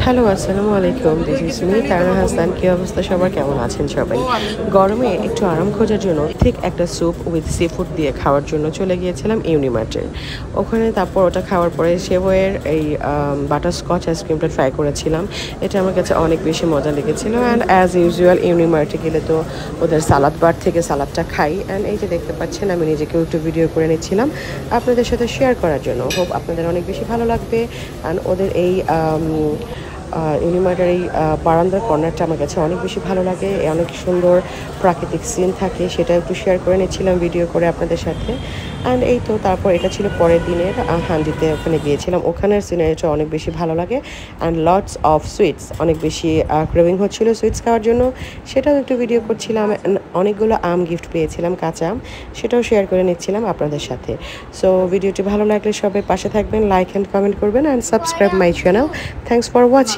Hello, আসসালামু আলাইকুম। This is me তারা হাসান। কী অবস্থা সবার, কেমন আছেন সবাই? গরমে একটু আরাম খোঁজার জন্য ঠিক একটা স্যুপ উইথ সি ফুড দিয়ে খাওয়ার জন্য চলে গিয়েছিলাম ইউনিমার্টে। ওখানে তারপর ওটা খাওয়ার পরে সেবইয়ের এই বাটারস্কচ আইসক্রিমটা ট্রাই করেছিলাম। এটা আমার কাছে অনেক বেশি মজা লেগেছিলো। অ্যান্ড অ্যাজ ইউজুয়াল ইউনিমার্টে গেলে তো ওদের সালাদ বার থেকে সালাদটা খাই। অ্যান্ড এই যে দেখতে পাচ্ছেন, আমি নিজেকেও একটু ভিডিও করে নিচ্ছিলাম আপনাদের সাথে শেয়ার করার জন্য। হোপ আপনাদের অনেক বেশি ভালো লাগবে। অ্যান্ড ওদের এই ইউনিমার্টের এই বারান্দার কর্নারটা আমার কাছে অনেক বেশি ভালো লাগে। অনেক সুন্দর প্রাকৃতিক সিন থাকে, সেটা একটু শেয়ার করে নিচ্ছিলাম ভিডিও করে আপনাদের সাথে। অ্যান্ড এই তো তারপর এটা ছিল পরের দিনের হান্ডিতে, ওখানে গিয়েছিলাম। ওখানের সিনারিটা অনেক বেশি ভালো লাগে। অ্যান্ড লটস অফ সুইটস, অনেক বেশি ক্রেভিং হচ্ছিলো সুইটস খাওয়ার জন্য, সেটাও একটু ভিডিও করছিলাম। অনেকগুলো আম গিফট পেয়েছিলাম, কাঁচা আম, সেটাও শেয়ার করে নিচ্ছিলাম আপনাদের সাথে। সো ভিডিওটি ভালো লাগলে সবাই পাশে থাকবেন, লাইক অ্যান্ড কমেন্ট করবেন, and subscribe my channel. Thanks for watching.